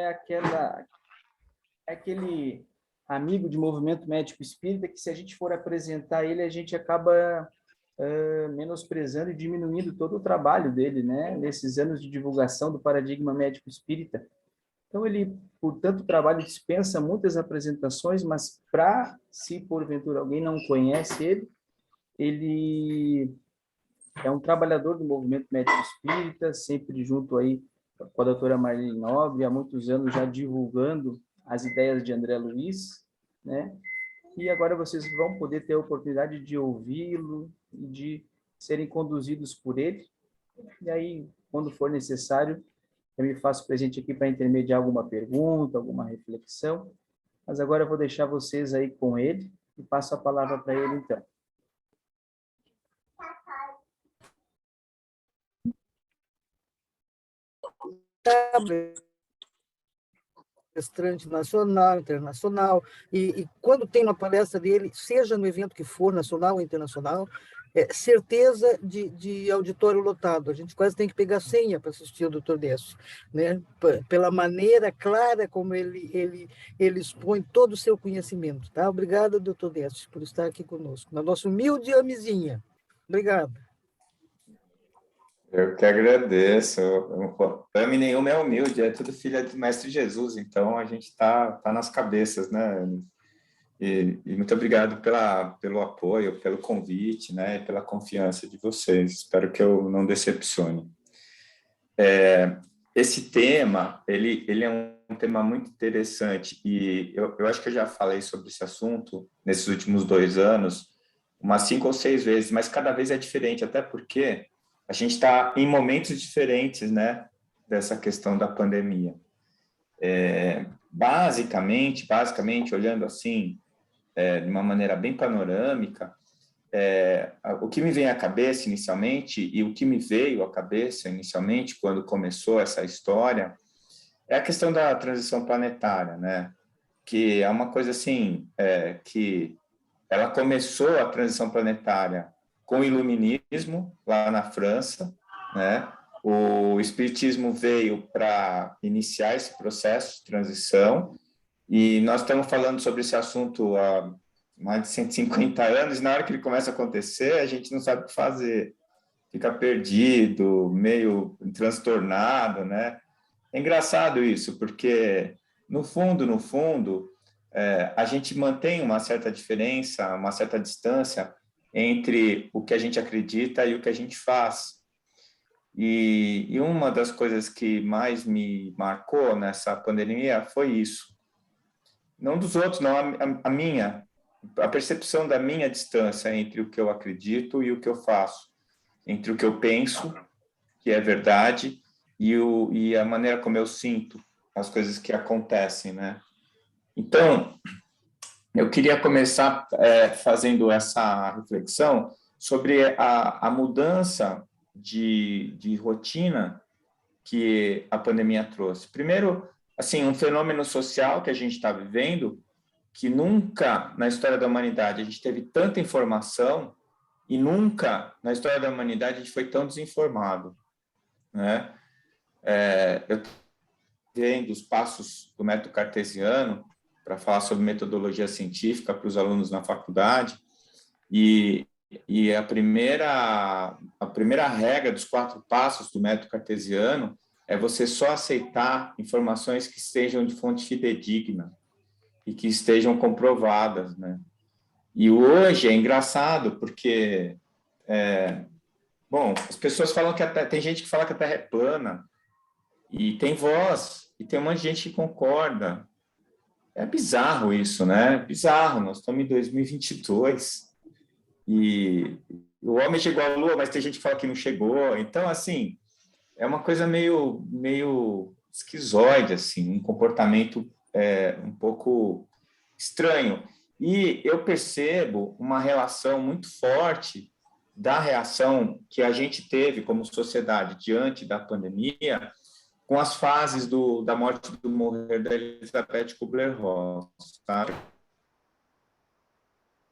aquela é aquele amigo de movimento médico espírita que, se a gente for apresentar ele, a gente acaba menosprezando e diminuindo todo o trabalho dele, né? Nesses anos de divulgação do paradigma médico espírita. Então, ele, por tanto trabalho, dispensa muitas apresentações, mas se porventura alguém não conhece ele, ele é um trabalhador do movimento médico espírita, sempre junto aí com a doutora Marlene Nobre, há muitos anos já divulgando as ideias de André Luiz, né? E agora vocês vão poder ter a oportunidade de ouvi-lo e de serem conduzidos por ele. E aí, quando for necessário, eu me faço presente aqui para intermediar alguma pergunta, alguma reflexão. Mas agora eu vou deixar vocês aí com ele e passo a palavra para ele, então. Palestrante nacional, internacional, e quando tem uma palestra dele, seja no evento que for, nacional ou internacional, certeza de auditório lotado. A gente quase tem que pegar senha para assistir o Dr. Décio, né? Pela maneira clara como ele expõe todo o seu conhecimento. Tá? Obrigado, Dr. Décio, por estar aqui conosco, na nossa humilde amezinha. Obrigado. Eu que agradeço. Tami nenhuma é humilde, é tudo filha do Mestre Jesus, então a gente tá nas cabeças, né? E muito obrigado pelo apoio, pelo convite, né? E pela confiança de vocês. Espero que eu não decepcione. Esse tema, ele é um tema muito interessante e eu acho que eu já falei sobre esse assunto nesses últimos 2 anos, umas 5 ou 6 vezes, mas cada vez é diferente, até porque a gente está em momentos diferentes, né, dessa questão da pandemia. Basicamente, olhando assim, de uma maneira bem panorâmica, o que me vem à cabeça inicialmente, e o que me veio à cabeça inicialmente quando começou essa história, é a questão da transição planetária, né? Que é uma coisa assim, que ela começou a transição planetária com o iluminismo, lá na França, né? O espiritismo veio para iniciar esse processo de transição, e nós estamos falando sobre esse assunto há mais de 150 anos, e na hora que ele começa a acontecer, a gente não sabe o que fazer, fica perdido, meio transtornado, né? É engraçado isso, porque, no fundo, a gente mantém uma certa diferença, uma certa distância entre o que a gente acredita e o que a gente faz. E uma das coisas que mais me marcou nessa pandemia foi isso. Não dos outros, não, a minha, a percepção da minha distância entre o que eu acredito e o que eu faço, entre o que eu penso, que é verdade, e a maneira como eu sinto as coisas que acontecem, né? Então, eu queria começar fazendo essa reflexão sobre a mudança de rotina que a pandemia trouxe. Primeiro, assim, um fenômeno social que a gente está vivendo, que nunca na história da humanidade a gente teve tanta informação e nunca na história da humanidade a gente foi tão desinformado, né? Eu vendo os passos do método cartesiano para falar sobre metodologia científica para os alunos na faculdade, e a primeira regra dos 4 passos do método cartesiano é você só aceitar informações que sejam de fonte fidedigna e que estejam comprovadas, né? E hoje é engraçado porque, bom, as pessoas falam que tem gente que fala que a Terra é plana, e tem voz, e tem um monte de gente que concorda. É bizarro isso, né? Bizarro, nós estamos em 2022 e o homem chegou à Lua, mas tem gente que fala que não chegou. Então, assim, é uma coisa meio esquizoide, assim, um comportamento um pouco estranho. E eu percebo uma relação muito forte da reação que a gente teve como sociedade diante da pandemia com as fases da morte do morrer da Elizabeth Kubler-Ross, tá?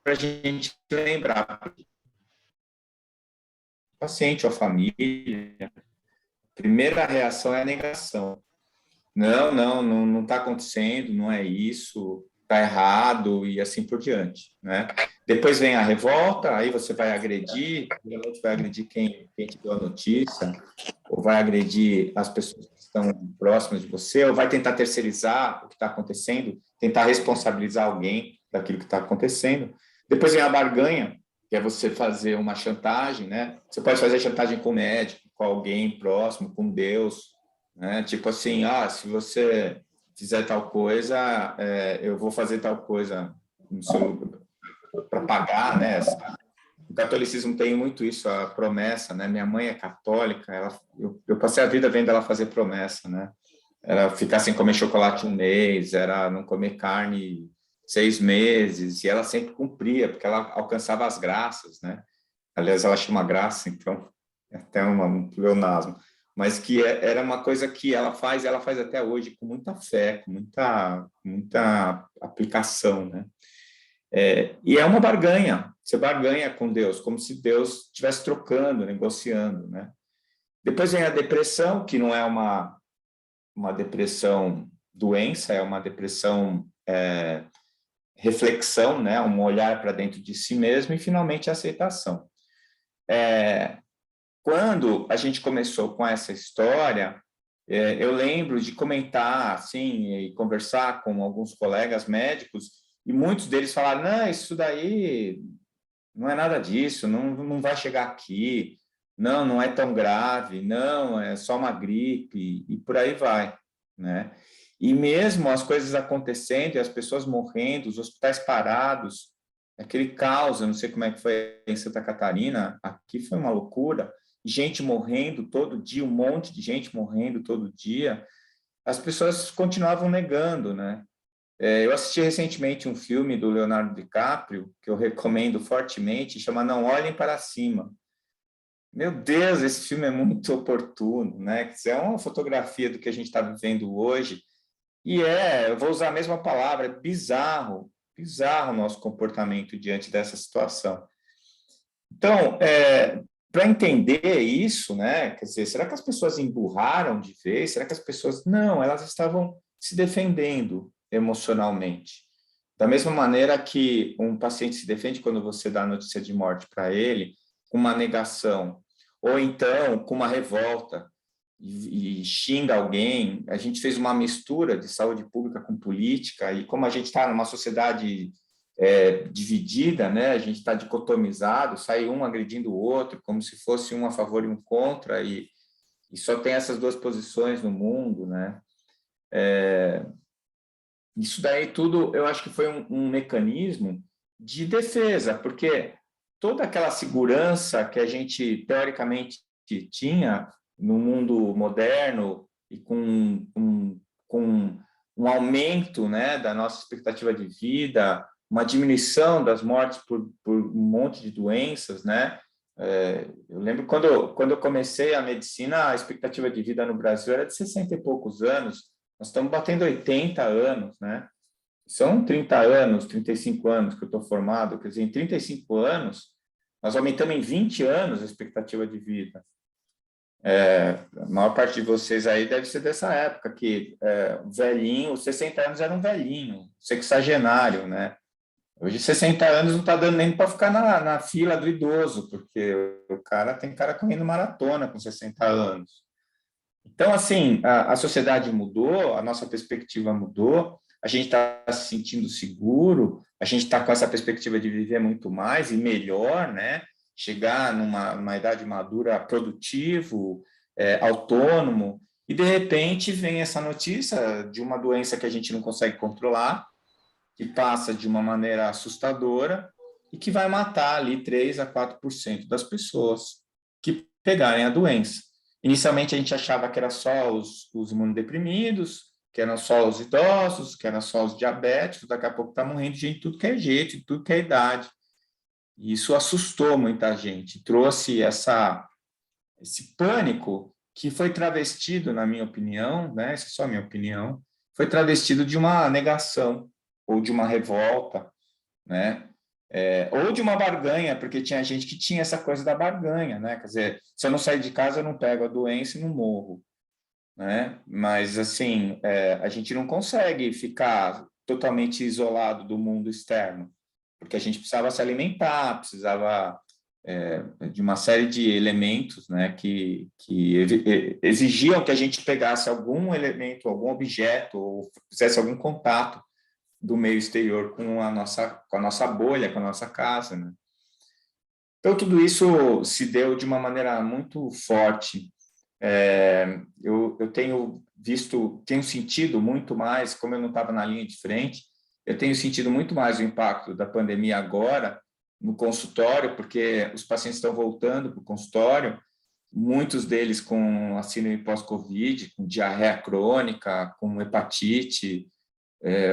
Para a gente lembrar, o paciente ou a família, a primeira reação é a negação. não está acontecendo, não é isso, está errado e assim por diante, né? Depois vem a revolta, aí você vai agredir, geralmente vai agredir quem te deu a notícia, ou vai agredir as pessoas que estão próximas de você, ou vai tentar terceirizar o que está acontecendo, tentar responsabilizar alguém daquilo que está acontecendo. Depois vem a barganha, que é você fazer uma chantagem, né? Você pode fazer chantagem com o médico, com alguém próximo, com Deus, né? Tipo assim, se você fizer tal coisa, eu vou fazer tal coisa para pagar, né? O catolicismo tem muito isso, a promessa, né? Minha mãe é católica, eu passei a vida vendo ela fazer promessa, né? Era ficar sem comer chocolate 1 mês, era não comer carne 6 meses, e ela sempre cumpria, porque ela alcançava as graças, né? Aliás, ela chama graça, então é até um pleonasmo, mas que era uma coisa que ela faz até hoje com muita fé, com muita aplicação, né? E é uma barganha, você barganha com Deus, como se Deus estivesse trocando, negociando, né? Depois vem a depressão, que não é uma depressão doença, é uma depressão reflexão, né? Um olhar para dentro de si mesmo, e finalmente a aceitação. Quando a gente começou com essa história, eu lembro de comentar assim, e conversar com alguns colegas médicos, e muitos deles falaram, não, isso daí não é nada disso, não vai chegar aqui, não é tão grave, não, é só uma gripe, e por aí vai, né? E mesmo as coisas acontecendo, e as pessoas morrendo, os hospitais parados, aquele caos, eu não sei como é que foi em Santa Catarina, aqui foi uma loucura, gente morrendo todo dia, um monte de gente morrendo todo dia, as pessoas continuavam negando, né? Eu assisti recentemente um filme do Leonardo DiCaprio, que eu recomendo fortemente, chama Não Olhem para Cima. Meu Deus, esse filme é muito oportuno, né? É uma fotografia do que a gente está vivendo hoje, e eu vou usar a mesma palavra, é bizarro o nosso comportamento diante dessa situação. Então, para entender isso, né? Quer dizer, será que as pessoas emburraram de vez? Será que as pessoas... Não, elas estavam se defendendo emocionalmente. Da mesma maneira que um paciente se defende quando você dá a notícia de morte para ele, com uma negação, ou então com uma revolta, e xinga alguém. A gente fez uma mistura de saúde pública com política, e como a gente está numa sociedade dividida, né? A gente está dicotomizado, sai um agredindo o outro, como se fosse um a favor e um contra, e só tem essas duas posições no mundo, né? Isso daí tudo, eu acho que foi um mecanismo de defesa, porque toda aquela segurança que a gente, teoricamente, tinha no mundo moderno e com um aumento, né, da nossa expectativa de vida, uma diminuição das mortes por um monte de doenças, né? Eu lembro quando eu comecei a medicina, a expectativa de vida no Brasil era de 60 e poucos anos, nós estamos batendo 80 anos, né? São 30 anos, 35 anos que eu estou formado, quer dizer, em 35 anos, nós aumentamos em 20 anos a expectativa de vida. A maior parte de vocês aí deve ser dessa época, que velhinho, 60 anos era um velhinho, sexagenário, né? Hoje, 60 anos não está dando nem para ficar na fila do idoso, porque tem cara correndo maratona com 60 anos. Então, assim, a sociedade mudou, a nossa perspectiva mudou, a gente está se sentindo seguro, a gente está com essa perspectiva de viver muito mais e melhor, né? Chegar numa idade madura produtivo, autônomo, e de repente vem essa notícia de uma doença que a gente não consegue controlar, que passa de uma maneira assustadora e que vai matar ali 3 a 4% das pessoas que pegarem a doença. Inicialmente a gente achava que era só os imunodeprimidos, que eram só os idosos, que eram só os diabéticos, daqui a pouco está morrendo gente de tudo que é jeito, de tudo que é idade. E isso assustou muita gente, trouxe esse pânico que foi travestido, na minha opinião, né? Essa é só a minha opinião, foi travestido de uma negação ou de uma revolta, né? Ou de uma barganha, porque tinha gente que tinha essa coisa da barganha, né? Quer dizer, se eu não sair de casa, eu não pego a doença e não morro. né? Mas, assim, a gente não consegue ficar totalmente isolado do mundo externo, porque a gente precisava se alimentar, precisava de uma série de elementos, né, que exigiam que a gente pegasse algum elemento, algum objeto, ou fizesse algum contato do meio exterior com a nossa bolha, com a nossa casa, né? Então, tudo isso se deu de uma maneira muito forte. Eu tenho sentido muito mais, como eu não estava na linha de frente, eu tenho sentido muito mais o impacto da pandemia agora no consultório, porque os pacientes estão voltando para o consultório, muitos deles com síndrome pós-Covid, com diarreia crônica, com hepatite,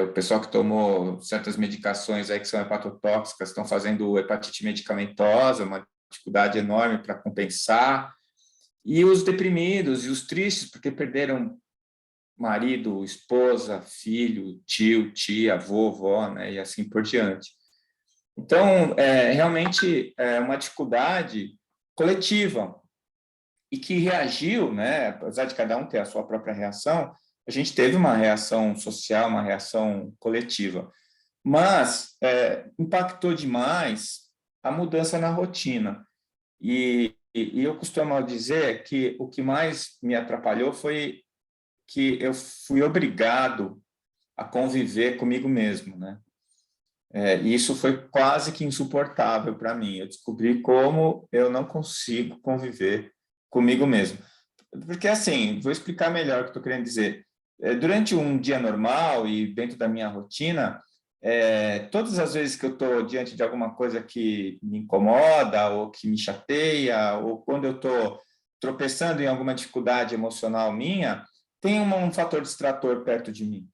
o pessoal que tomou certas medicações aí que são hepatotóxicas estão fazendo hepatite medicamentosa, uma dificuldade enorme para compensar, e os deprimidos e os tristes, porque perderam marido, esposa, filho, tio, tia, avô, vó, né, e assim por diante. Então, realmente é uma dificuldade coletiva e que reagiu, né, apesar de cada um ter a sua própria reação, a gente teve uma reação social, uma reação coletiva, mas impactou demais a mudança na rotina. E eu costumo dizer que o que mais me atrapalhou foi que eu fui obrigado a conviver comigo mesmo, né? E isso foi quase que insuportável para mim. Eu descobri como eu não consigo conviver comigo mesmo. Porque, assim, vou explicar melhor o que estou querendo dizer. Durante um dia normal e dentro da minha rotina, todas as vezes que eu estou diante de alguma coisa que me incomoda ou que me chateia, ou quando eu estou tropeçando em alguma dificuldade emocional minha, tem um fator distrator perto de mim,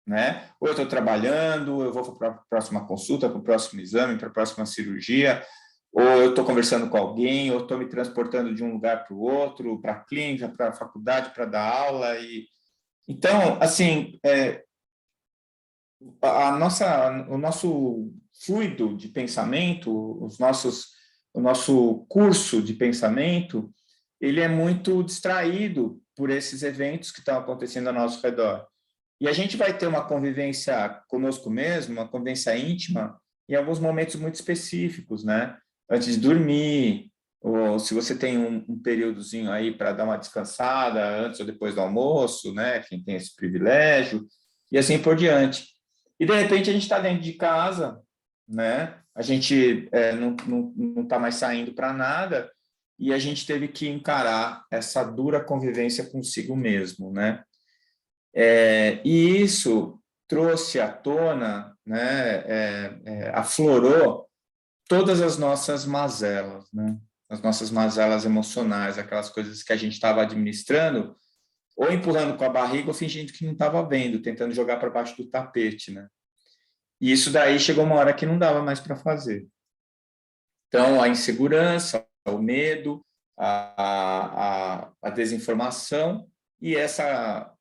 né? Ou eu estou trabalhando, eu vou para a próxima consulta, para o próximo exame, para a próxima cirurgia, ou eu estou conversando com alguém, ou estou me transportando de um lugar para o outro, para a clínica, para a faculdade, para dar aula. Então, assim, o nosso fluido de pensamento, o nosso curso de pensamento, ele é muito distraído por esses eventos que estão acontecendo ao nosso redor. E a gente vai ter uma convivência conosco mesmo, uma convivência íntima, em alguns momentos muito específicos, né? Antes de dormir, ou se você tem um períodozinho aí para dar uma descansada, antes ou depois do almoço, né? Quem tem esse privilégio, e assim por diante. E, de repente, a gente está dentro de casa, né? A gente não está mais saindo para nada, e a gente teve que encarar essa dura convivência consigo mesmo, né? E isso trouxe à tona, né, aflorou todas as nossas mazelas, né, as nossas mazelas emocionais, aquelas coisas que a gente estava administrando, ou empurrando com a barriga, ou fingindo que não estava vendo, tentando jogar para baixo do tapete, né? E isso daí chegou uma hora que não dava mais para fazer. Então, a insegurança, o medo, a desinformação e essa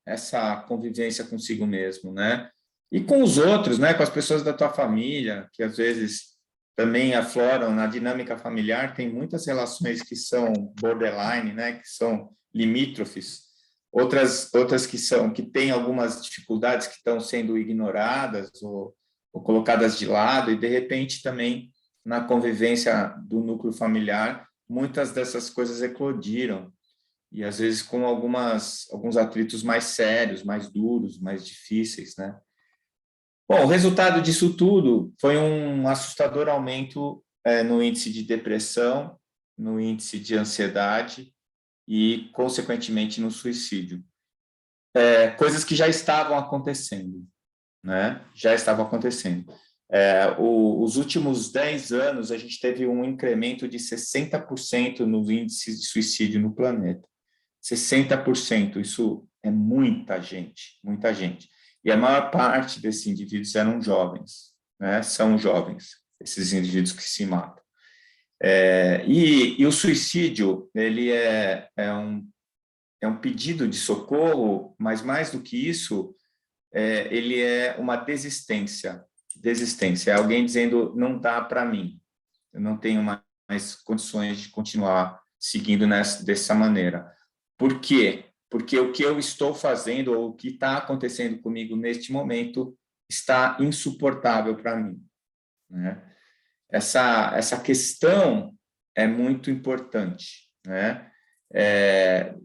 convivência consigo mesmo, né? E com os outros, né? Com as pessoas da tua família, que às vezes também afloram na dinâmica familiar, tem muitas relações que são borderline, né? Que são limítrofes, outras que têm algumas dificuldades que estão sendo ignoradas ou colocadas de lado, e de repente também na convivência do núcleo familiar, muitas dessas coisas eclodiram, e às vezes com alguns atritos mais sérios, mais duros, mais difíceis, né? Bom, o resultado disso tudo foi um assustador aumento no índice de depressão, no índice de ansiedade e, consequentemente, no suicídio. Coisas que já estavam acontecendo, né? Já estavam acontecendo. Os últimos 10 anos, a gente teve um incremento de 60% nos índices de suicídio no planeta. 60%, isso é muita gente, muita gente. E a maior parte desses indivíduos eram jovens, né? São jovens, esses indivíduos que se matam. E o suicídio, ele é um pedido de socorro, mas mais do que isso, ele é uma desistência. Desistência, é alguém dizendo, não dá para mim, eu não tenho mais condições de continuar seguindo dessa maneira. Por quê? porque o que eu estou fazendo ou o que está acontecendo comigo neste momento está insuportável para mim, né? Essa questão é muito importante, né?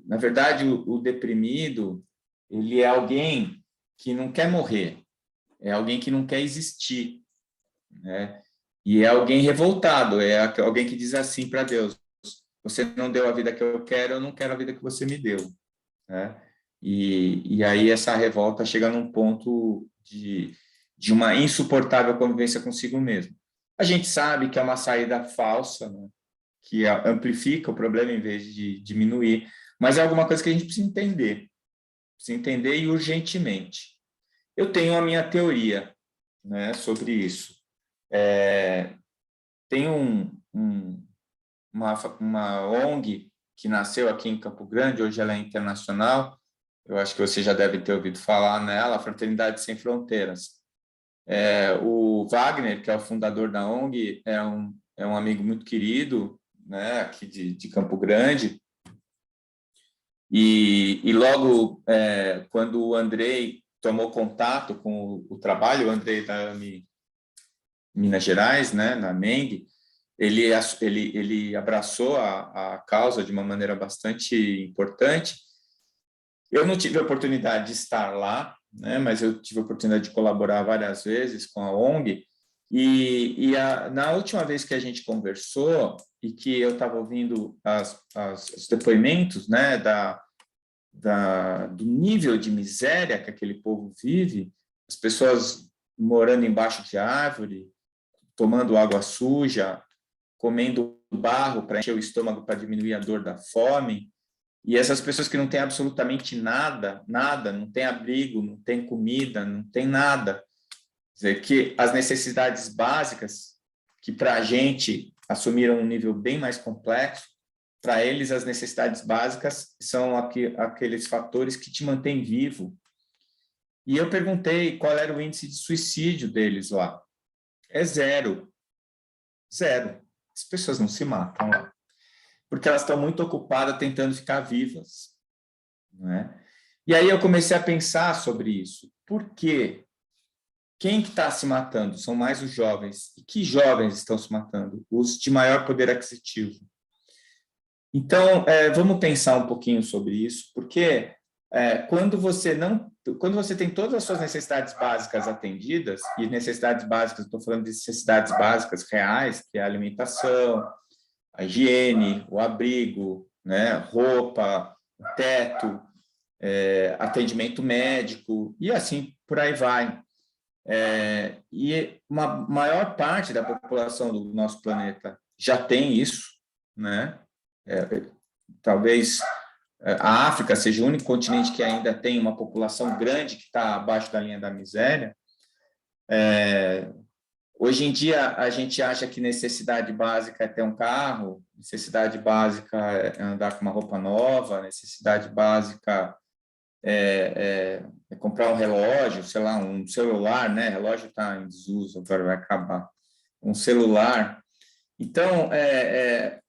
Na verdade, o deprimido, ele é alguém que não quer morrer, é alguém que não quer existir, né? E é alguém revoltado, é alguém que diz assim para Deus: você não deu a vida que eu quero, eu não quero a vida que você me deu, né? E aí essa revolta chega num ponto de uma insuportável convivência consigo mesmo. A gente sabe que é uma saída falsa, né? Que amplifica o problema em vez de diminuir, mas é alguma coisa que a gente precisa entender e urgentemente. Eu tenho a minha teoria, né, sobre isso. Tem uma ONG que nasceu aqui em Campo Grande, hoje ela é internacional, eu acho que você já deve ter ouvido falar nela, a Fraternidade Sem Fronteiras. O Wagner, que é o fundador da ONG, é um amigo muito querido, né, aqui de Campo Grande, e logo quando o Andrei tomou contato com o trabalho, o Andrei da AMI Minas Gerais, né, na MENG, ele abraçou a causa de uma maneira bastante importante. Eu não tive a oportunidade de estar lá, né, mas eu tive a oportunidade de colaborar várias vezes com a ONG, na última vez que a gente conversou e que eu estava ouvindo os depoimentos, né, do nível de miséria que aquele povo vive, as pessoas morando embaixo de árvore, tomando água suja, comendo barro para encher o estômago para diminuir a dor da fome, e essas pessoas que não têm absolutamente nada, não têm abrigo, não têm comida, não têm nada. Quer dizer, que as necessidades básicas, que para a gente assumiram um nível bem mais complexo, para eles as necessidades básicas são aqueles fatores que te mantêm vivo. E eu perguntei qual era o índice de suicídio deles lá. É zero. Zero. As pessoas não se matam lá, porque elas estão muito ocupadas tentando ficar vivas, né? E aí eu comecei a pensar sobre isso. Por quê? Quem que está se matando? São mais os jovens. E que jovens estão se matando? Os de maior poder aquisitivo. Então, vamos pensar um pouquinho sobre isso, porque quando você tem todas as suas necessidades básicas atendidas, e necessidades básicas, estou falando de necessidades básicas reais, que é a alimentação, a higiene, o abrigo, né, roupa, o teto, atendimento médico, e assim por aí vai. E uma maior parte da população do nosso planeta já tem isso, né? Talvez a África seja o único continente que ainda tem uma população grande que está abaixo da linha da miséria. Hoje em dia, a gente acha que necessidade básica é ter um carro, necessidade básica é andar com uma roupa nova, necessidade básica é comprar um relógio, sei lá, um celular, né? Relógio está em desuso, agora vai acabar. Um celular. Então,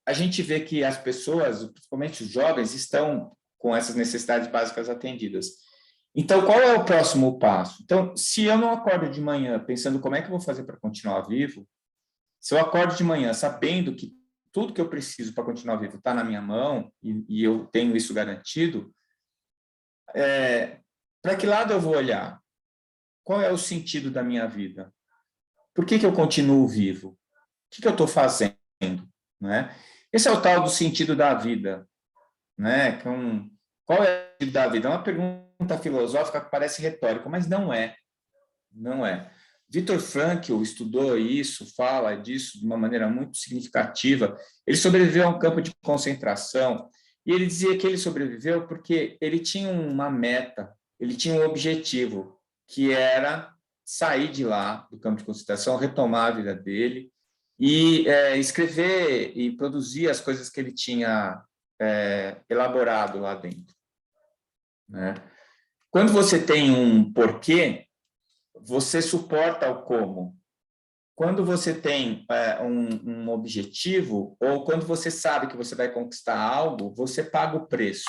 a gente vê que as pessoas, principalmente os jovens, estão com essas necessidades básicas atendidas. Então, qual é o próximo passo? Então, se eu não acordo de manhã pensando como é que eu vou fazer para continuar vivo, se eu acordo de manhã sabendo que tudo que eu preciso para continuar vivo está na minha mão e eu tenho isso garantido, para que lado eu vou olhar? Qual é o sentido da minha vida? Por que eu continuo vivo? O que eu estou fazendo? Né? Esse é o tal do sentido da vida. Né? Qual é o sentido da vida? É uma pergunta filosófica que parece retórica, mas não é. Não é. Viktor Frankl estudou isso, fala disso de uma maneira muito significativa. Ele sobreviveu a um campo de concentração e ele dizia que ele sobreviveu porque ele tinha uma meta, ele tinha um objetivo, que era sair de lá, do campo de concentração, retomar a vida dele e escrever e produzir as coisas que ele tinha elaborado lá dentro. Né? Quando você tem um porquê, você suporta o como. Quando você tem um objetivo, ou quando você sabe que você vai conquistar algo, você paga o preço.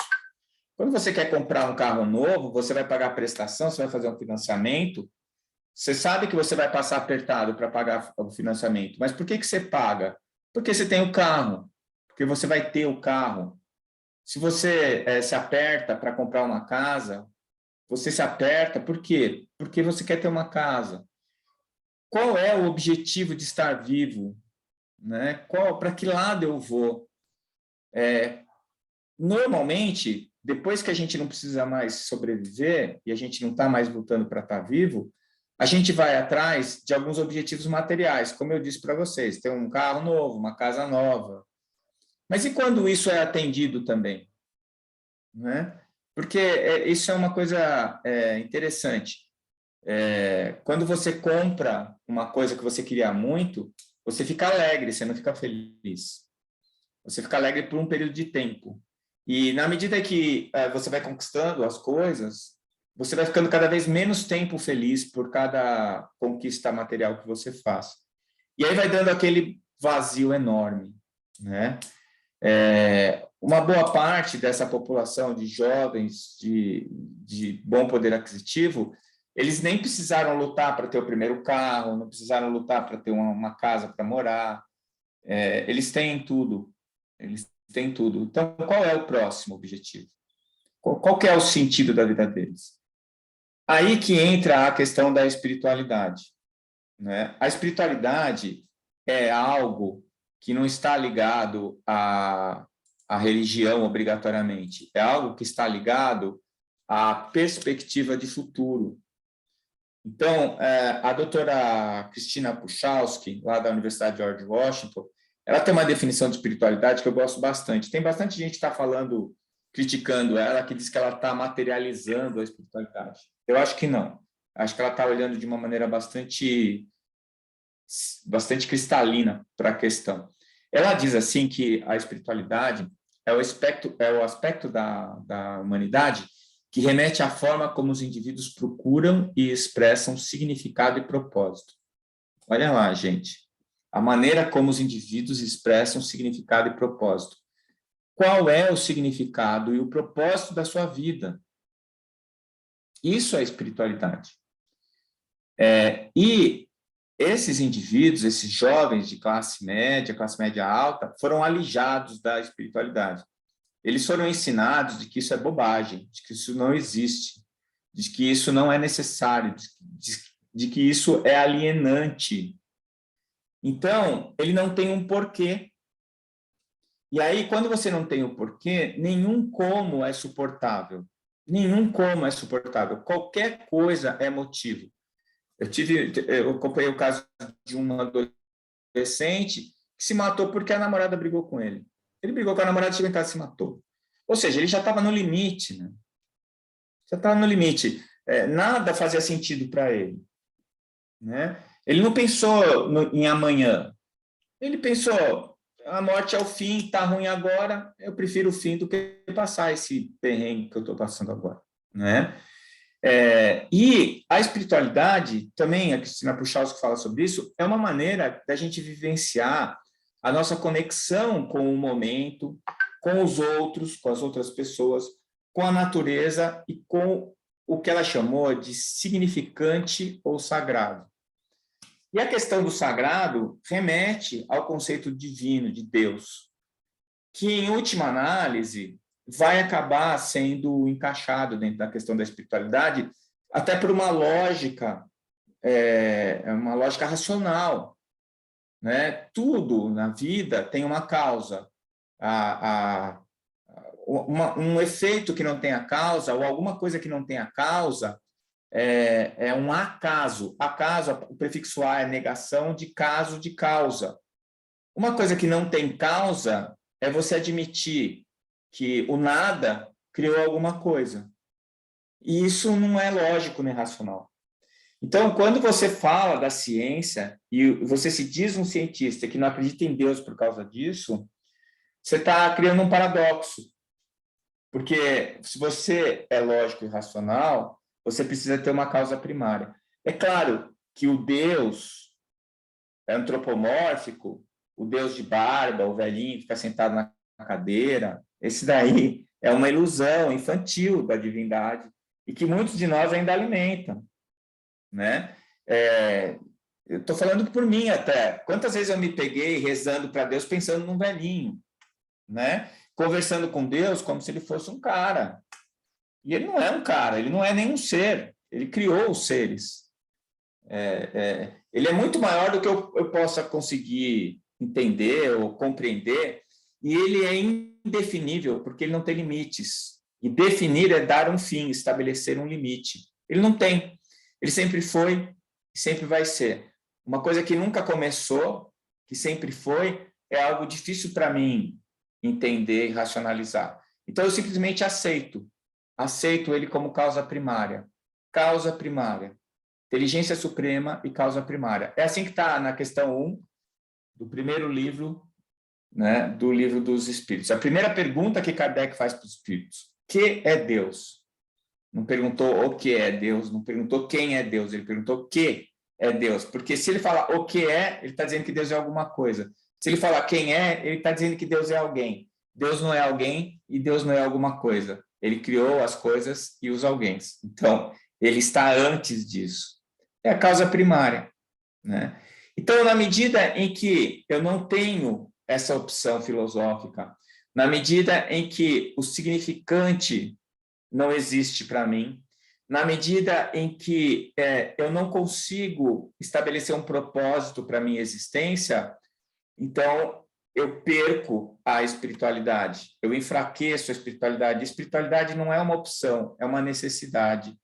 Quando você quer comprar um carro novo, você vai pagar a prestação, você vai fazer um financiamento, você sabe que você vai passar apertado para pagar o financiamento, mas por que você paga? Porque você tem o carro, porque você vai ter o carro. Se você se aperta para comprar uma casa, você se aperta, por quê? Porque você quer ter uma casa. Qual é o objetivo de estar vivo? Né? Para que lado eu vou? Normalmente, depois que a gente não precisa mais sobreviver e a gente não está mais lutando para estar vivo, a gente vai atrás de alguns objetivos materiais, como eu disse para vocês, ter um carro novo, uma casa nova. Mas e quando isso é atendido também? Né? Porque isso é uma coisa interessante. Quando você compra uma coisa que você queria muito, você fica alegre, você não fica feliz. Você fica alegre por um período de tempo. E na medida que você vai conquistando as coisas, você vai ficando cada vez menos tempo feliz por cada conquista material que você faz. E aí vai dando aquele vazio enorme, né? Uma boa parte dessa população de jovens de bom poder aquisitivo, eles nem precisaram lutar para ter o primeiro carro, não precisaram lutar para ter uma casa para morar. Eles têm tudo. Eles têm tudo. Então, qual é o próximo objetivo? Qual que é o sentido da vida deles? Aí que entra a questão da espiritualidade, né? A espiritualidade é algo que não está ligado à religião obrigatoriamente, é algo que está ligado à perspectiva de futuro. Então, a doutora Cristina Puchalski, lá da Universidade de George Washington, ela tem uma definição de espiritualidade que eu gosto bastante. Tem bastante gente que está falando, criticando ela, que diz que ela está materializando a espiritualidade. Eu acho que não. Acho que ela está olhando de uma maneira bastante cristalina para a questão. Ela diz assim que a espiritualidade é o aspecto da humanidade que remete à forma como os indivíduos procuram e expressam significado e propósito. Olha lá, gente. A maneira como os indivíduos expressam significado e propósito. Qual é o significado e o propósito da sua vida? Isso é espiritualidade. E esses indivíduos, esses jovens de classe média alta, foram alijados da espiritualidade. Eles foram ensinados de que isso é bobagem, de que isso não existe, de que isso não é necessário, de que isso é alienante. Então, ele não tem um porquê. E aí, quando você não tem um porquê, nenhum como é suportável. Nenhum como é suportável. Qualquer coisa é motivo. Eu acompanhei o caso de um adolescente que se matou porque a namorada brigou com ele. Ele brigou com a namorada, chegou em casa e se matou. Ou seja, ele já estava no limite, né? Já estava no limite. Nada fazia sentido para ele, né? Ele não pensou em amanhã. Ele pensou, a morte é o fim, está ruim agora, eu prefiro o fim do que passar esse perrengue que eu estou passando agora, né? E a espiritualidade, também, a Cristina Puchalski fala sobre isso, é uma maneira da gente vivenciar a nossa conexão com o momento, com os outros, com as outras pessoas, com a natureza e com o que ela chamou de significante ou sagrado. E a questão do sagrado remete ao conceito divino, de Deus, que, em última análise, vai acabar sendo encaixado dentro da questão da espiritualidade, até por uma lógica racional, né? Tudo na vida tem uma causa. Um efeito que não tem a causa, ou alguma coisa que não tem a causa, é um acaso. Acaso, o prefixo a é negação de caso de causa. Uma coisa que não tem causa é você admitir que o nada criou alguma coisa. E isso não é lógico nem racional. Então, quando você fala da ciência e você se diz um cientista que não acredita em Deus por causa disso, você está criando um paradoxo. Porque se você é lógico e racional, você precisa ter uma causa primária. É claro que o Deus antropomórfico, o Deus de barba, o velhinho que fica sentado na cadeira, esse daí é uma ilusão infantil da divindade e que muitos de nós ainda alimentam, né? Eu estou falando por mim até. Quantas vezes eu me peguei rezando para Deus pensando num velhinho, né? Conversando com Deus como se ele fosse um cara. E ele não é um cara, ele não é nenhum ser. Ele criou os seres. Ele é muito maior do que eu possa conseguir entender ou compreender, e ele é indefinível, porque ele não tem limites. E definir é dar um fim, estabelecer um limite. Ele não tem. Ele sempre foi e sempre vai ser. Uma coisa que nunca começou, que sempre foi, é algo difícil para mim entender e racionalizar. Então, eu simplesmente aceito. Aceito ele como causa primária. Causa primária. Inteligência suprema e causa primária. É assim que está na questão 1 do primeiro livro, né, do Livro dos Espíritos. A primeira pergunta que Kardec faz para os espíritos: o que é Deus? Não perguntou o que é Deus, não perguntou quem é Deus, ele perguntou o que é Deus. Porque se ele falar o que é, ele está dizendo que Deus é alguma coisa. Se ele falar quem é, ele está dizendo que Deus é alguém. Deus não é alguém e Deus não é alguma coisa. Ele criou as coisas e os alguéns. Então, ele está antes disso. É a causa primária, né? Então, na medida em que eu não tenho essa opção filosófica, na medida em que o significante não existe para mim, na medida em que eu não consigo estabelecer um propósito para a minha existência, então eu perco a espiritualidade, eu enfraqueço a espiritualidade. A espiritualidade não é uma opção, é uma necessidade.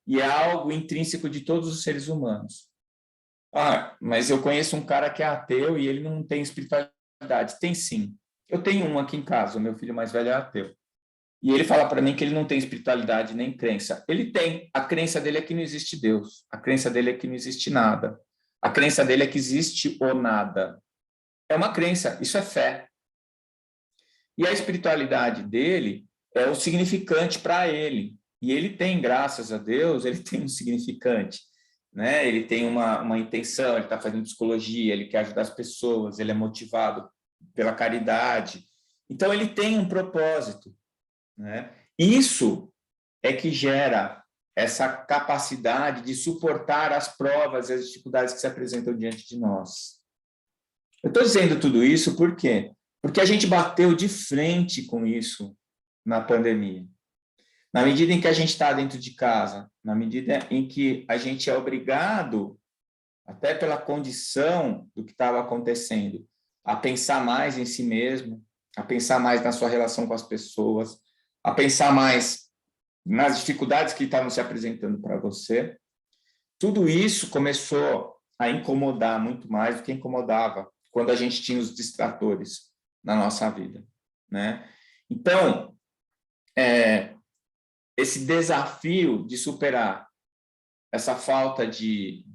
E é algo intrínseco de todos os seres humanos. Mas eu conheço um cara que é ateu e ele não tem espiritualidade. Tem sim. Eu tenho um aqui em casa, o meu filho mais velho é ateu. E ele fala para mim que ele não tem espiritualidade nem crença. Ele tem. A crença dele é que não existe Deus. A crença dele é que não existe nada. A crença dele é que existe o nada. É uma crença, isso é fé. E a espiritualidade dele é o significante para ele. E ele tem, graças a Deus, ele tem um significante, né? Ele tem uma intenção, ele está fazendo psicologia, ele quer ajudar as pessoas, ele é motivado pela caridade. Então, ele tem um propósito, né? Isso é que gera essa capacidade de suportar as provas e as dificuldades que se apresentam diante de nós. Eu estou dizendo tudo isso por quê? Porque a gente bateu de frente com isso na pandemia. Na medida em que a gente está dentro de casa, na medida em que a gente é obrigado, até pela condição do que estava acontecendo, a pensar mais em si mesmo, a pensar mais na sua relação com as pessoas, a pensar mais nas dificuldades que estavam se apresentando para você, tudo isso começou a incomodar muito mais do que incomodava quando a gente tinha os distratores na nossa vida, né? Então, esse desafio de superar essa falta de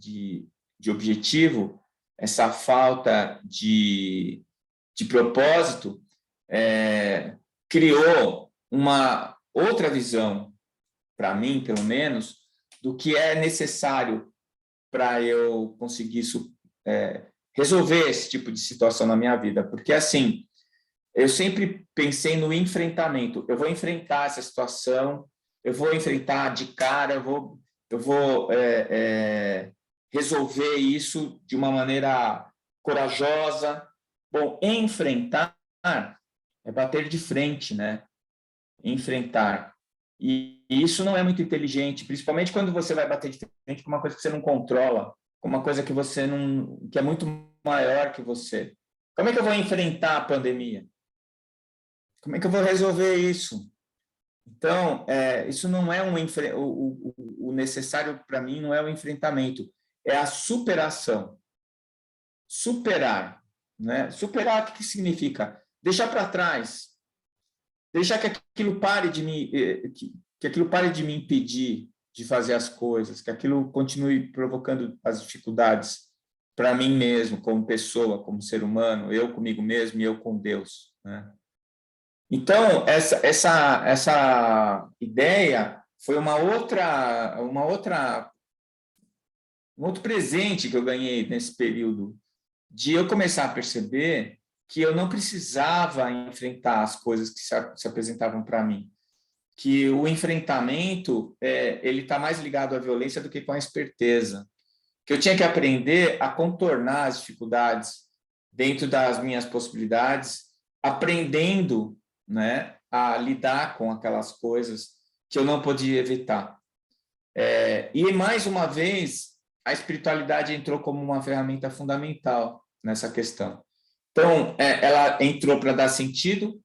objetivo, essa falta de propósito, criou uma outra visão, para mim, pelo menos, do que é necessário para eu conseguir resolver esse tipo de situação na minha vida. Porque, assim, eu sempre pensei no enfrentamento. Eu vou enfrentar essa situação, eu vou enfrentar de cara, eu vou resolver isso de uma maneira corajosa. Bom, enfrentar é bater de frente, né? Enfrentar. E isso não é muito inteligente, principalmente quando você vai bater de frente com uma coisa que você não controla, com uma coisa que você não, que é muito maior que você. Como é que eu vou enfrentar a pandemia? Como é que eu vou resolver isso? Então, isso não é o necessário para mim, não é o enfrentamento, é a superação. Superar, né? Superar, o que significa? Deixar para trás, deixar que aquilo pare de me impedir de fazer as coisas, que aquilo continue provocando as dificuldades para mim mesmo, como pessoa, como ser humano, eu comigo mesmo e eu com Deus, né? Então, essa ideia foi um outro presente que eu ganhei nesse período, de eu começar a perceber que eu não precisava enfrentar as coisas que se apresentavam para mim, que o enfrentamento ele está mais ligado à violência do que com a esperteza, que eu tinha que aprender a contornar as dificuldades dentro das minhas possibilidades, aprendendo, né, a lidar com aquelas coisas que eu não podia evitar. E, mais uma vez, a espiritualidade entrou como uma ferramenta fundamental nessa questão. Então, ela entrou para dar sentido,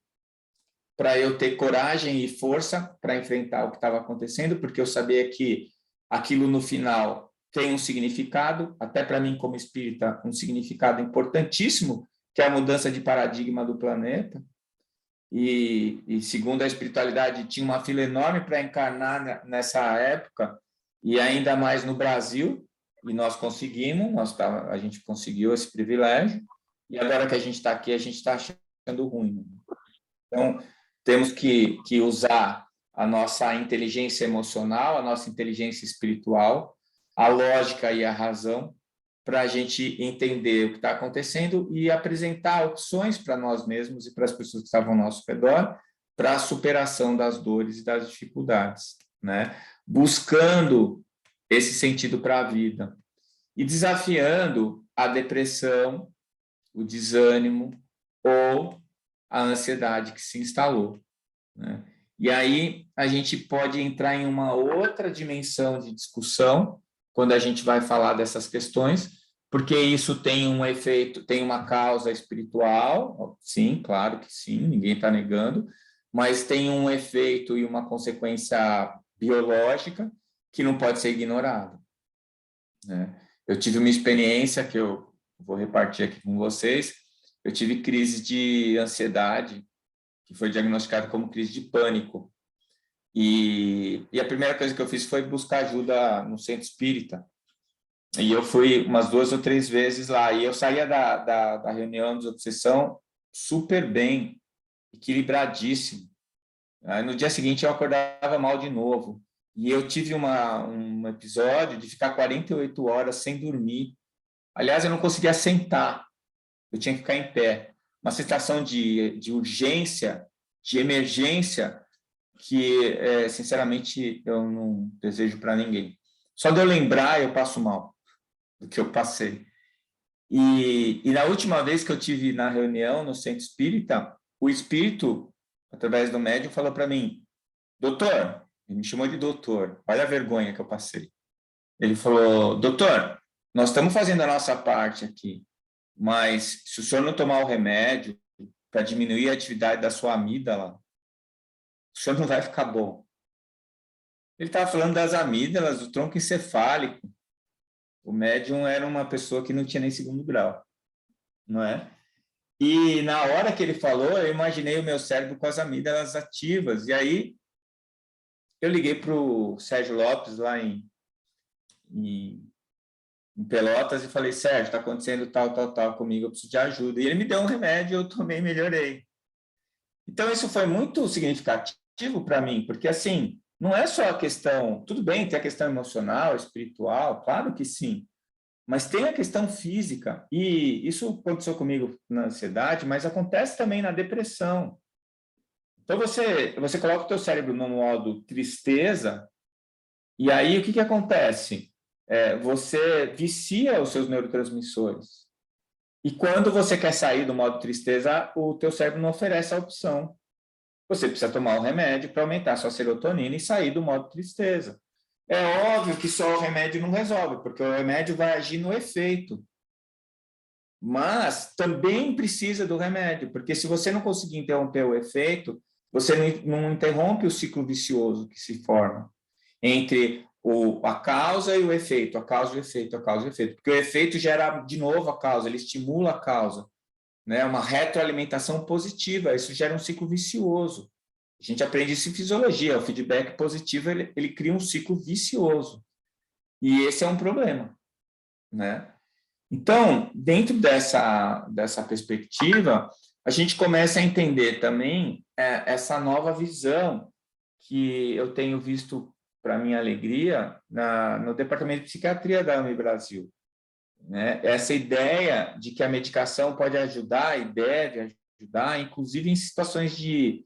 para eu ter coragem e força para enfrentar o que estava acontecendo, porque eu sabia que aquilo, no final, tem um significado, até para mim, como espírita, um significado importantíssimo, que é a mudança de paradigma do planeta. E segundo a espiritualidade, tinha uma fila enorme para encarnar nessa época, e ainda mais no Brasil, e nós conseguimos, a gente conseguiu esse privilégio, e agora que a gente está aqui, a gente está achando ruim. Então, temos que usar a nossa inteligência emocional, a nossa inteligência espiritual, a lógica e a razão, para a gente entender o que está acontecendo e apresentar opções para nós mesmos e para as pessoas que estavam ao nosso redor, para a superação das dores e das dificuldades, né? Buscando esse sentido para a vida e desafiando a depressão, o desânimo ou a ansiedade que se instalou, né? E aí a gente pode entrar em uma outra dimensão de discussão quando a gente vai falar dessas questões, porque isso tem um efeito, tem uma causa espiritual, sim, claro que sim, ninguém está negando, mas tem um efeito e uma consequência biológica que não pode ser ignorado, né? Eu tive uma experiência que eu vou repartir aqui com vocês. Eu tive crise de ansiedade, que foi diagnosticada como crise de pânico. E a primeira coisa que eu fiz foi buscar ajuda no centro espírita. E eu fui umas 2 ou 3 vezes lá. E eu saía da reunião de desobsessão super bem, equilibradíssimo. Aí, no dia seguinte, eu acordava mal de novo. E eu tive um episódio de ficar 48 horas sem dormir. Aliás, eu não conseguia sentar. Eu tinha que ficar em pé. Uma sensação de urgência, de emergência, que, sinceramente, eu não desejo para ninguém. Só de eu lembrar, eu passo mal do que eu passei. E na última vez que eu tive na reunião, no centro espírita, o espírito, através do médium, falou para mim: doutor, ele me chamou de doutor, olha a vergonha que eu passei. Ele falou: doutor, nós estamos fazendo a nossa parte aqui, mas se o senhor não tomar o remédio para diminuir a atividade da sua amígdala, o senhor não vai ficar bom. Ele estava falando das amígdalas, do tronco encefálico. O médium era uma pessoa que não tinha nem 2º grau, não é? E na hora que ele falou, eu imaginei o meu cérebro com as amígdalas ativas. E aí eu liguei para o Sérgio Lopes, lá em Pelotas, e falei: Sérgio, está acontecendo tal comigo, eu preciso de ajuda. E ele me deu um remédio, eu tomei e melhorei. Então, isso foi muito significativo para mim, porque, assim, não é só a questão... Tudo bem, tem a questão emocional, espiritual, claro que sim, mas tem a questão física, e isso aconteceu comigo na ansiedade, mas acontece também na depressão. Então, você coloca o teu cérebro no modo tristeza, e aí o que acontece? Você vicia os seus neurotransmissores. E quando você quer sair do modo tristeza, o teu cérebro não oferece a opção. Você precisa tomar um remédio para aumentar a sua serotonina e sair do modo tristeza. É óbvio que só o remédio não resolve, porque o remédio vai agir no efeito. Mas também precisa do remédio, porque se você não conseguir interromper o efeito, você não interrompe o ciclo vicioso que se forma entre a causa e o efeito, a causa e o efeito, a causa e o efeito. Porque o efeito gera de novo a causa, ele estimula a causa, né? Uma retroalimentação positiva, isso gera um ciclo vicioso. A gente aprende isso em fisiologia, o feedback positivo ele cria um ciclo vicioso. E esse é um problema, né? Então, dentro dessa perspectiva, a gente começa a entender também essa nova visão que eu tenho visto, para minha alegria, no Departamento de Psiquiatria da UNI Brasil. né? Essa ideia de que a medicação pode ajudar e deve ajudar, inclusive em situações de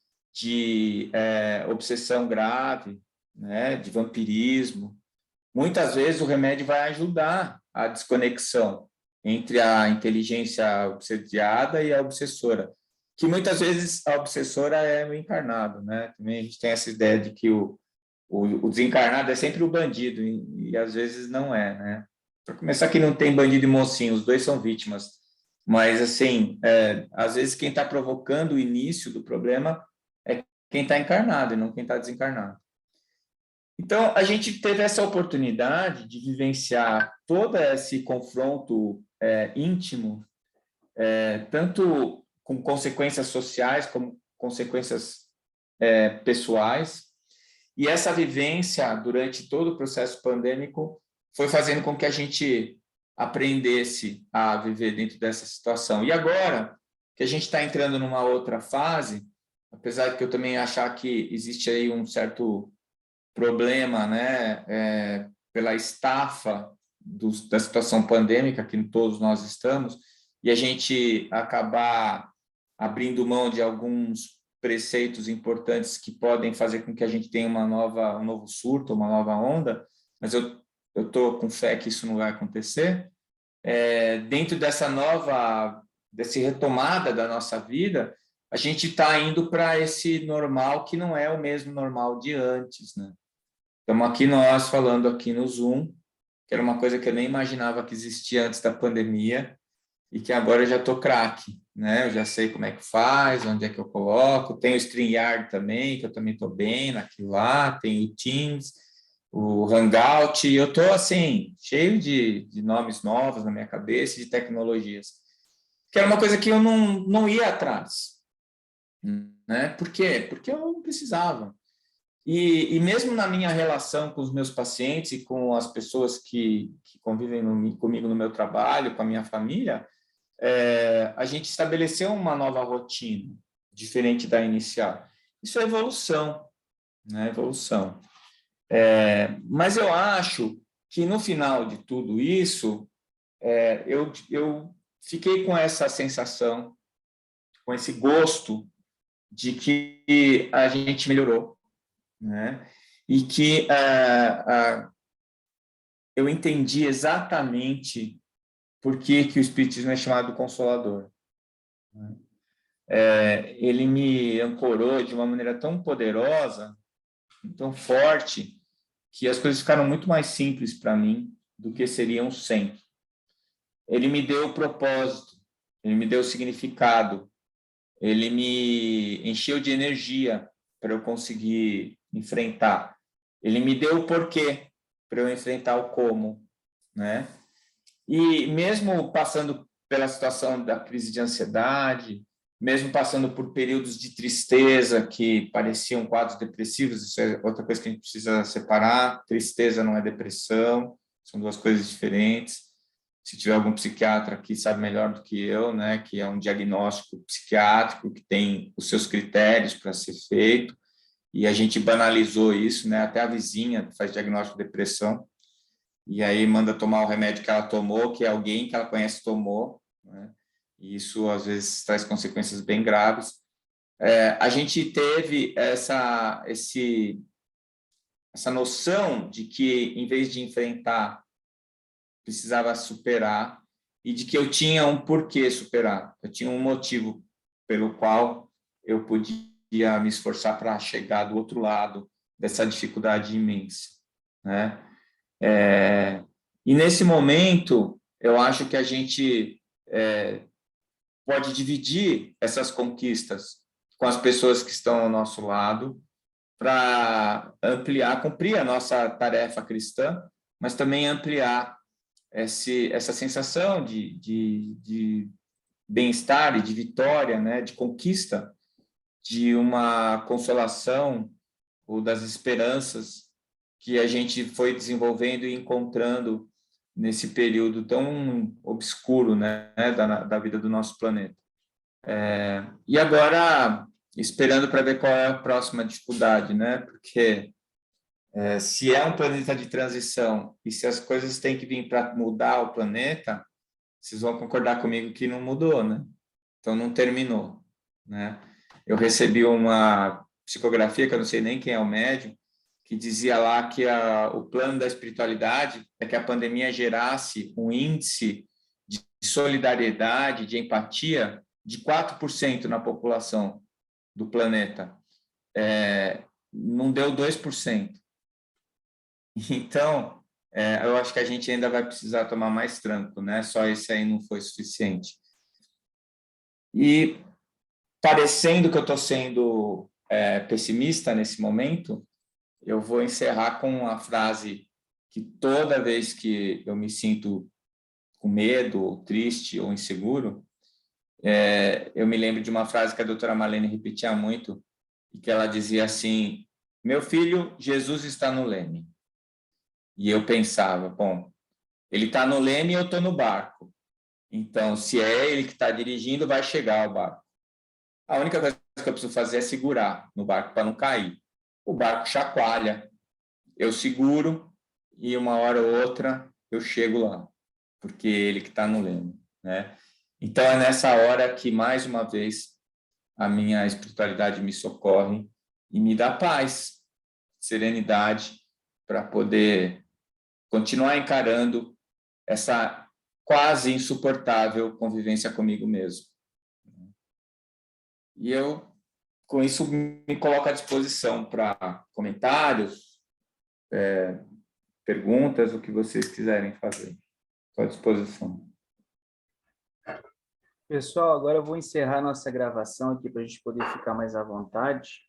obsessão grave, né? De vampirismo. Muitas vezes o remédio vai ajudar a desconexão entre a inteligência obsediada e a obsessora, que muitas vezes a obsessora é o encarnado, né? Também a gente tem essa ideia de que o desencarnado é sempre o bandido, e às vezes não é, né? Para começar, que não tem bandido e mocinho, os dois são vítimas, mas, assim, às vezes quem está provocando o início do problema é quem está encarnado e não quem está desencarnado. Então, a gente teve essa oportunidade de vivenciar todo esse confronto íntimo, tanto com consequências sociais como consequências pessoais, e essa vivência durante todo o processo pandêmico foi fazendo com que a gente aprendesse a viver dentro dessa situação. E agora que a gente está entrando numa outra fase, apesar de que eu também achar que existe aí um certo problema, né, pela estafa da situação pandêmica que todos nós estamos, e a gente acabar abrindo mão de alguns preceitos importantes que podem fazer com que a gente tenha um novo surto, uma nova onda, mas eu estou com fé que isso não vai acontecer. Dentro dessa retomada da nossa vida, a gente está indo para esse normal que não é o mesmo normal de antes, né? Estamos aqui nós falando aqui no Zoom, que era uma coisa que eu nem imaginava que existia antes da pandemia, e que agora eu já estou craque, né? Eu já sei como é que faz, onde é que eu coloco. Tem o StreamYard também, que eu também estou bem naquilo lá. Tem o Teams, o Hangout. E eu estou, assim, cheio de nomes novos na minha cabeça, de tecnologias. Que era uma coisa que eu não ia atrás, né? Por quê? Porque eu não precisava. E mesmo na minha relação com os meus pacientes e com as pessoas que convivem comigo no meu trabalho, com a minha família, a gente estabeleceu uma nova rotina, diferente da inicial. Isso é evolução, né? Evolução. Mas eu acho que, no final de tudo isso, eu fiquei com essa sensação, com esse gosto de que a gente melhorou, né? E que eu entendi exatamente por que o Espiritismo é chamado Consolador. Ele me ancorou de uma maneira tão poderosa, tão forte, que as coisas ficaram muito mais simples para mim do que seriam sem. Ele me deu propósito, ele me deu significado, ele me encheu de energia para eu conseguir enfrentar. Ele me deu o porquê para eu enfrentar o como, né? E mesmo passando pela situação da crise de ansiedade, mesmo passando por períodos de tristeza que pareciam quadros depressivos, isso é outra coisa que a gente precisa separar. Tristeza não é depressão, são duas coisas diferentes. Se tiver algum psiquiatra que sabe melhor do que eu, né, que é um diagnóstico psiquiátrico que tem os seus critérios para ser feito, e a gente banalizou isso, né? Até a vizinha faz diagnóstico de depressão, e aí manda tomar o remédio que ela tomou, que alguém que ela conhece tomou, né? E isso, às vezes, traz consequências bem graves. A gente teve essa noção de que, em vez de enfrentar, precisava superar, e de que eu tinha um porquê superar, eu tinha um motivo pelo qual eu podia me esforçar para chegar do outro lado dessa dificuldade imensa, né? E nesse momento, eu acho que a gente pode dividir essas conquistas com as pessoas que estão ao nosso lado para ampliar, cumprir a nossa tarefa cristã, mas também ampliar essa sensação de bem-estar e de vitória, né, de conquista, de uma consolação ou das esperanças que a gente foi desenvolvendo e encontrando nesse período tão obscuro, né, da vida do nosso planeta. E agora, esperando para ver qual é a próxima dificuldade, né, porque se é um planeta de transição e se as coisas têm que vir para mudar o planeta, vocês vão concordar comigo que não mudou, né? Então, não terminou, né? Eu recebi uma psicografia, que eu não sei nem quem é o médium, que dizia lá que o plano da espiritualidade é que a pandemia gerasse um índice de solidariedade, de empatia, de 4% na população do planeta. Não deu 2%. Então, eu acho que a gente ainda vai precisar tomar mais tranco, né? Só esse aí não foi suficiente. E parecendo que eu estou sendo pessimista nesse momento, eu vou encerrar com uma frase que toda vez que eu me sinto com medo, ou triste, ou inseguro, eu me lembro de uma frase que a doutora Marlene repetia muito, e que ela dizia assim: meu filho, Jesus está no leme. E eu pensava, bom, ele está no leme e eu estou no barco. Então, se é ele que está dirigindo, vai chegar ao barco. A única coisa que eu preciso fazer é segurar no barco para não cair. O barco chacoalha, eu seguro e uma hora ou outra eu chego lá, porque é ele que está no leme, né? Então, é nessa hora que, mais uma vez, a minha espiritualidade me socorre e me dá paz, serenidade, para poder continuar encarando essa quase insuportável convivência comigo mesmo. E eu, com isso, me coloco à disposição para comentários, perguntas, o que vocês quiserem fazer. Estou à disposição. Pessoal, agora eu vou encerrar nossa gravação aqui para a gente poder ficar mais à vontade.